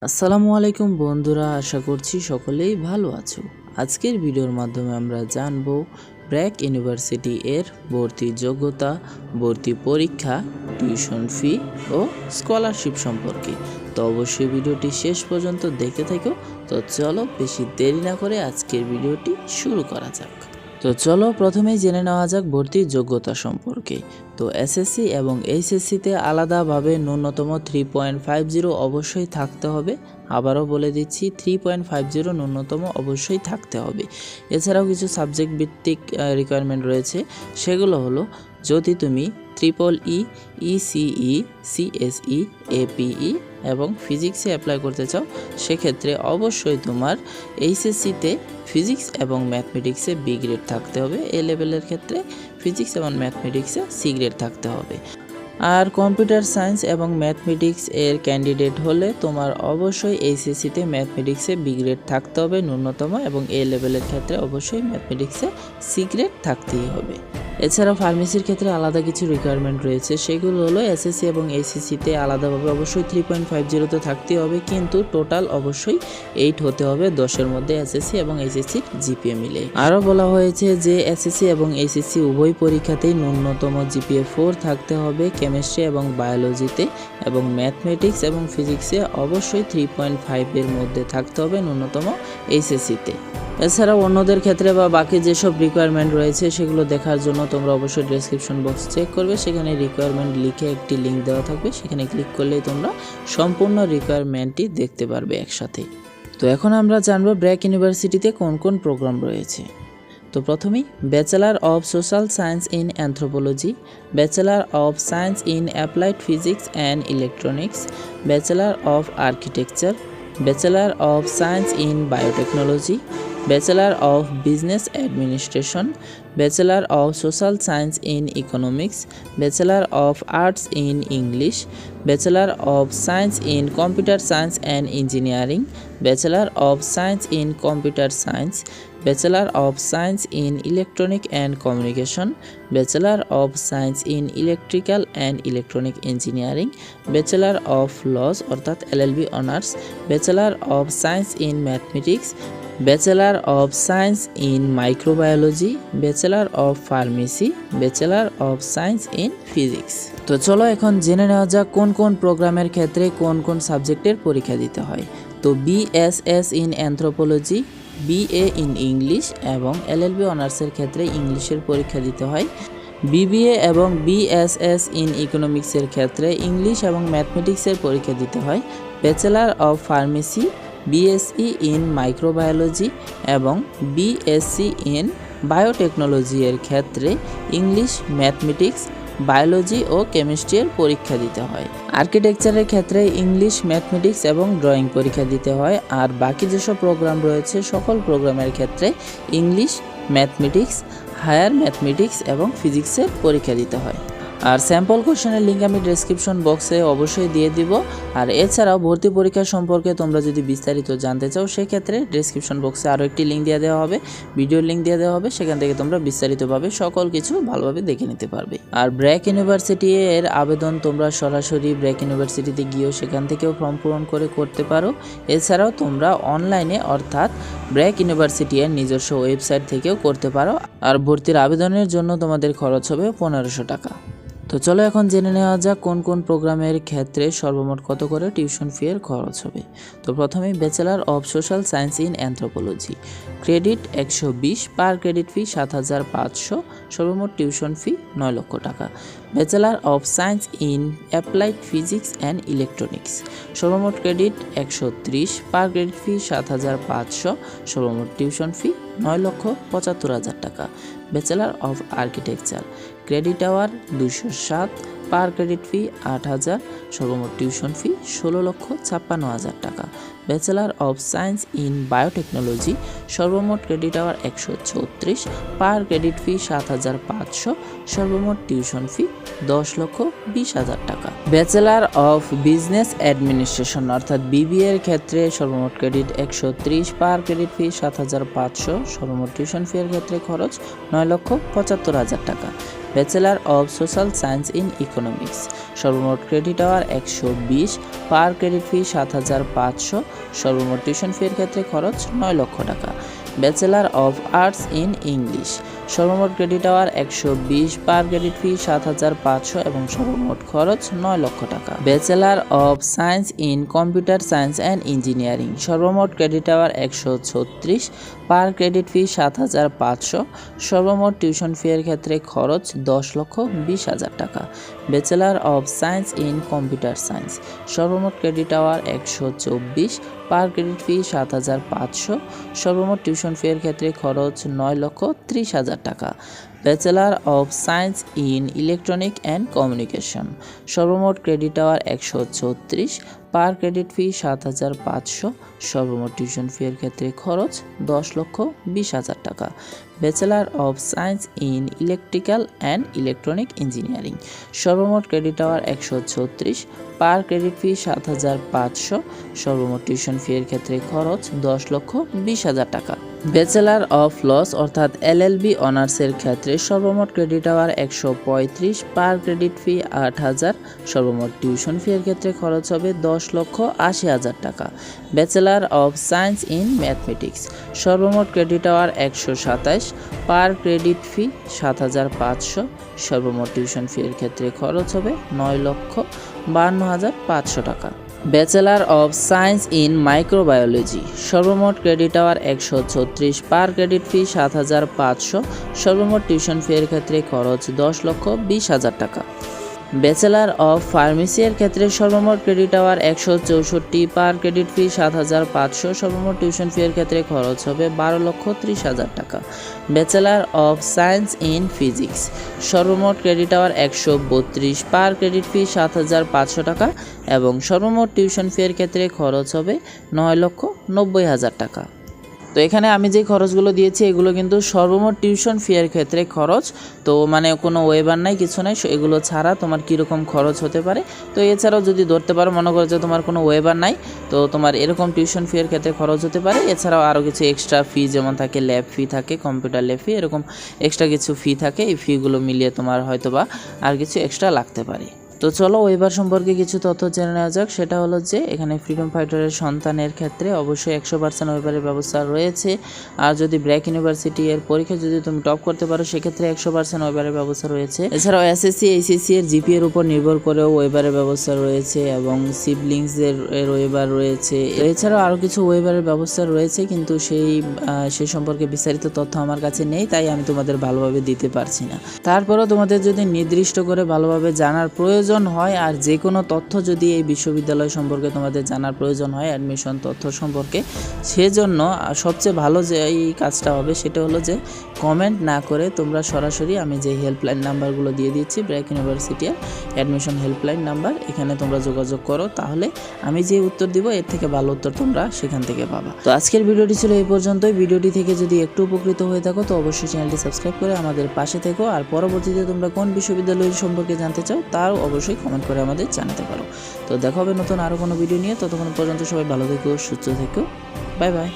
আসসালামু আলাইকুম বন্ধুরা, আশা করছি সকলেই ভালো আছো। আজকের ভিডিওর মাধ্যমে আমরা জানব ব্র্যাক ইউনিভার্সিটি এর ভর্তি যোগ্যতা, ভর্তি পরীক্ষা, টিউশন ফি ও স্কলারশিপ সম্পর্কে। তো অবশ্যই ভিডিওটি শেষ পর্যন্ত দেখতে থাকো। তো চলো বেশি দেরি না করে আজকের ভিডিওটি শুরু করা যাক। তো চলো প্রথমেই জেনে নেওয়া যাক ভর্তির যোগ্যতা সম্পর্কে। তো এসএসসি এবং এইচএসসিতে আলাদাভাবে ন্যূনতম 3.50 অবশ্যই থাকতে হবে। আবারও বলে দিচ্ছি, 3.50 ন্যূনতম অবশ্যই থাকতে হবে। এছাড়াও কিছু সাবজেক্ট ভিত্তিক রিকোয়ারমেন্ট রয়েছে, সেগুলো হলো যদি তুমি EEE, ECE, CSE, APE এবং ফিজিক্সে অ্যাপ্লাই করতে চাও, সেক্ষেত্রে অবশ্যই তোমার এইচএসসিতে ফিজিক্স এবং ম্যাথমেটিক্সে বি গ্রেড থাকতে হবে। এ লেভেলের ক্ষেত্রে ফিজিক্স এবং ম্যাথমেটিক্সে সি গ্রেড থাকতে হবে। আর কম্পিউটার সায়েন্স এবং ম্যাথমেটিক্স এর ক্যান্ডিডেট হলে তোমার অবশ্যই এইচএসসিতে ম্যাথমেটিক্সে বি গ্রেড থাকতে হবে ন্যূনতম, এবং এ লেভেলের ক্ষেত্রে অবশ্যই ম্যাথমেটিক্সে সি গ্রেড থাকতেই হবে। এছাড়াও ফার্মেসির ক্ষেত্রে আলাদা কিছু রিকোয়ারমেন্ট রয়েছে, সেগুলো হলো এসএসসি এবং এইচএসসিতে আলাদাভাবে অবশ্যই 3.50 তো থাকতেই হবে, কিন্তু টোটাল অবশ্যই 8 হতে হবে 10-এর মধ্যে এসএসসি এবং এইচএসসির জিপিএ মিলে। আরও বলা হয়েছে যে এসএসসি এবং এইচএসসি উভয় পরীক্ষাতেই ন্যূনতম জিপিএ 4 থাকতে হবে কেমিস্ট্রি এবং বায়োলজিতে, এবং ম্যাথমেটিক্স এবং ফিজিক্সে অবশ্যই 3.5-এর মধ্যে থাকতে হবে ন্যূনতম এইচএসসিতে। এছাড়াও অন্যদের ক্ষেত্রে বা বাকি যেসব রিকোয়ারমেন্ট রয়েছে সেগুলো দেখার জন্য তোমরা অবশ্যই ডেসক্রিপশন বক্স চেক করবে, সেখানে রিকোয়ারমেন্ট লিখে একটি লিঙ্ক দেওয়া থাকবে, সেখানে ক্লিক করলেই তোমরা সম্পূর্ণ রিকোয়ারমেন্টটি দেখতে পারবে একসাথে। তো এখন আমরা জানবো ব্র্যাক ইউনিভার্সিটিতে কোন কোন প্রোগ্রাম রয়েছে। তো প্রথমেই bachelor of social science in anthropology, bachelor of science in applied physics and electronics, bachelor of architecture, bachelor of science in biotechnology, bachelor of business administration, bachelor of social science in economics, bachelor of arts in English, bachelor of science in computer science and engineering, bachelor of science in computer science, bachelor of science in electronic and communication, bachelor of science in electrical and electronic engineering, bachelor of lodge অর্থাৎ LLB honours, bachelor of science in mathematics, bachelor of science in microbiology, bachelor of pharmacy, bachelor of science in physics. তো চলো এখন জেনে নেওয়া যাক কোন কোন প্রোগ্রামের ক্ষেত্রে কোন কোন সাবজেক্টের পরীক্ষা দিতে হয়। তো BSS in anthropology, BA in English এবং LLB অনার্সের ক্ষেত্রে ইংলিশের পরীক্ষা দিতে হয়। BBA এবং BSS ইন ইকোনমিক্সের ক্ষেত্রে ইংলিশ এবং ম্যাথমেটিক্সের পরীক্ষা দিতে হয়। Bachelor of pharmacy, BSc in microbiology এবং BSc ইন বায়োটেকনোলজি এর ক্ষেত্রে ইংলিশ, ম্যাথমেটিক্স, বায়োলজি ও কেমিস্ট্রির পরীক্ষা দিতে হয়। আর্কিটেকচারের ক্ষেত্রে ইংলিশ, ম্যাথমেটিক্স এবং ড্রয়িং পরীক্ষা দিতে হয়। আর বাকি যেসব প্রোগ্রাম রয়েছে সকল প্রোগ্রামের ক্ষেত্রে ইংলিশ, ম্যাথমেটিক্স, হায়ার ম্যাথমেটিক্স এবং ফিজিক্সের পরীক্ষা দিতে হয়। আর স্যাম্পল কোশ্চেনের লিঙ্ক আমি ডেসক্রিপশন বক্সে অবশ্যই দিয়ে দিব। আর এছাড়াও ভর্তি পরীক্ষা সম্পর্কে তোমরা যদি বিস্তারিত জানতে চাও, সেক্ষেত্রে ডেসক্রিপশন বক্সে আরও একটি লিঙ্ক দিয়ে দেওয়া হবে, ভিডিওর লিঙ্ক দিয়ে দেওয়া হবে, সেখান থেকে তোমরা বিস্তারিতভাবে সকল কিছু ভালোভাবে দেখে নিতে পারবে। আর ব্র্যাক ইউনিভার্সিটি এর আবেদন তোমরা সরাসরি ব্র্যাক ইউনিভার্সিটিতে গিয়েও সেখান থেকেও ফর্ম পূরণ করতে পারো। এছাড়াও তোমরা অনলাইনে অর্থাৎ ব্র্যাক ইউনিভার্সিটি এর নিজস্ব ওয়েবসাইট থেকেও করতে পারো। আর ভর্তির আবেদনের জন্য তোমাদের খরচ হবে 1500 টাকা। তো চলো এখন জেনে নেওয়া যাক কোন কোন প্রোগ্রামের ক্ষেত্রে সর্বমোট কত করে টিউশন ফি এর খরচ হবে। তো প্রথমেই bachelor of social science in anthropology, credit 120, per credit fee 7500, সর্বমোট টিউশন ফি 9 লক্ষ টাকা। Bachelor of science in applied physics and electronics, সর্বমোট ক্রেডিট 130, পার ক্রেডিট ফি 7500, সর্বমোট টিউশন ফি 9,75,000 টাকা। Bachelor of architecture, credit hour 207, per credit fee 8000, সর্বমোট tuition fee 16,56,000 টাকা। Bachelor of science in biotechnology, সর্বমোট credit hour 134, per credit fee 7500, সর্বমোট tuition ফি 10,20,000 টাকা। Bachelor of business administration অর্থাৎ BBA এর ক্ষেত্রে সর্বমোট ক্রেডিট 130, পার ক্রেডিট ফি 7500, সর্বমোট টিউশন ফি এর ক্ষেত্রে খরচ 9,75,000 টাকা। Bachelor of social science in economics, সর্বমোট ক্রেডিট আওয়ার 120, পার ক্রেডিট ফি 7,500, সর্বমোট টিউশন ফির ক্ষেত্রে খরচ 9 লক্ষ টাকা। Bachelor of arts in English, সর্বমোট ক্রেডিট আওয়ার 120, পার ক্রেডিট ফি 7,500 এবং সর্বমোট খরচ 9 লক্ষ টাকা। Bachelor of science in computer science and engineering, সর্বমোট ক্রেডিট আওয়ার 136, পার ক্রেডিট ফি 7,500, সর্বমোট টিউশন ফি এর ক্ষেত্রে খরচ 10,20,000 টাকা। Bachelor of science in computer science, সর্বমোট ক্রেডিট আওয়ার 124, পার ক্রেডিট ফি 7,500, সর্বমোট টিউশন ফি এর ক্ষেত্রে খরচ 9,30,000 টাকা। Bachelor of science in electronic and communication, সর্বমোট ক্রেডিট আওয়ার 136, পার ক্রেডিট ফি 7,500, সর্বমোট টিউশন ফি এর ক্ষেত্রে খরচ 10,20,000 টাকা। Bachelor of science in electrical and electronic engineering, সর্বমোট ক্রেডিট আওয়ার 136, পার ক্রেডিট ফি 7,500, সর্বমোট টিউশন ফি এর ক্ষেত্রে খরচ 10,20,000 টাকা। ব্যাচেলার অফ লস অর্থাৎ এলএলবি অনার্সের ক্ষেত্রে সর্বমোট ক্রেডিট আওয়ার 135, পার ক্রেডিট ফি 8,000, সর্বমোট টিউশন ফি এর ক্ষেত্রে খরচ হবে 10,80,000 টাকা। Bachelor of science in mathematics, সর্বমোট ক্রেডিট আওয়ার 127, পার ক্রেডিট ফি 7,500, সর্বমোট টিউশন ফি এর ক্ষেত্রে খরচ হবে 9,52,500 টাকা। Bachelor of science in microbiology, সর্বমোট ক্রেডিট আওয়ার 136, পার ক্রেডিট ফি 7,500, সর্বমোট টিউশন ফি এর ক্ষেত্রে খরচ 10,20,000 টাকা। ব্যাচেলার অফ ফার্মেসি এর ক্ষেত্রে সর্বমোট ক্রেডিট আওয়ার 164, পার ক্রেডিট ফি 7,500, সর্বমোট টিউশন ফি এর ক্ষেত্রে খরচ হবে 12,30,000 টাকা। Bachelor of science in physics, সর্বমোট ক্রেডিট আওয়ার 132, পার ক্রেডিট ফি 7,500 টাকা এবং সর্বমোট টিউশন ফি এর ক্ষেত্রে খরচ হবে 9,90,000 টাকা। তো এখানে আমি যে খরচগুলো দিয়েছি এগুলো কিন্তু সর্বমোট টিউশন ফি এর ক্ষেত্রে খরচ, তো মানে কোনো ওয়েবার নাই, কিছু নাই, এগুলো ছাড়া তোমার কীরকম খরচ হতে পারে। তো এছাড়াও যদি ধরতে পারো, মনে করো যে তোমার কোনো ওয়েবার নাই, তো তোমার এরকম টিউশন ফি এর ক্ষেত্রে খরচ হতে পারে। এছাড়াও আরও কিছু এক্সট্রা ফি যেমন থাকে, ল্যাব ফি থাকে, কম্পিউটার ল্যাব ফি, এরকম এক্সট্রা কিছু ফি থাকে। এই ফিগুলো মিলিয়ে তোমার হয়তোবা আর কিছু এক্সট্রা লাগতে পারে। তো চলো ওয়েবার সম্পর্কে কিছু তথ্য জেনে নেওয়া যাক। সেটা হলো যে এখানে ফ্রিডম ফাইটারের সন্তানের ক্ষেত্রে অবশ্যই 100% ওয়েবারের ব্যবস্থা রয়েছে। আর যদি ব্র্যাক ইউনিভার্সিটি এর পরীক্ষা যদি তুমি টপ করতে পারো সেক্ষেত্রে 100% ওয়েবারের ব্যবস্থা রয়েছে। এছাড়াও এসএসসি এইচএসসি এর জিপি এর উপর নির্ভর করেও ওয়েবারের ব্যবস্থা রয়েছে এবং সিবলিংস এর ওয়েবার রয়েছে। এছাড়াও আরও কিছু ওয়েবারের ব্যবস্থা রয়েছে, কিন্তু সেই সম্পর্কে বিস্তারিত তথ্য আমার কাছে নেই, তাই আমি তোমাদের ভালোভাবে দিতে পারছি না। তারপরেও তোমাদের যদি নির্দিষ্ট করে ভালোভাবে জানার প্রয়োজন হয় আর যে কোনো তথ্য যদি এই বিশ্ববিদ্যালয় সম্পর্কে তোমাদের জানার প্রয়োজন হয়, অ্যাডমিশন তথ্য সম্পর্কে, সেজন্য সবচেয়ে ভালো যে এই কাজটা হবে সেটা হলো যে কমেন্ট না করে তোমরা সরাসরি আমি যে হেল্পলাইন নাম্বারগুলো দিয়ে দিচ্ছি, ব্র্যাক ইউনিভার্সিটির অ্যাডমিশন হেল্পলাইন নাম্বার, এখানে তোমরা যোগাযোগ করো, তাহলে আমি যে উত্তর দিব এর থেকে ভালো উত্তর তোমরা সেখান থেকে পাবা। তো আজকের ভিডিওটি ছিল এই পর্যন্তই। ভিডিওটি থেকে যদি একটু উপকৃত হয়ে থাকো তো অবশ্যই চ্যানেলটি সাবস্ক্রাইব করে আমাদের পাশে থেকো। আর পরবর্তীতে তোমরা কোন বিশ্ববিদ্যালয় সম্পর্কে জানতে চাও তাও অবশ্যই কমেন্ট করে আমাদের জানাতে পারো। তো দেখা হবে নতুন আরও কোনো ভিডিও নিয়ে। ততক্ষণ পর্যন্ত সবাই ভালো থেকো, সুস্থ থেকো, বাই বাই।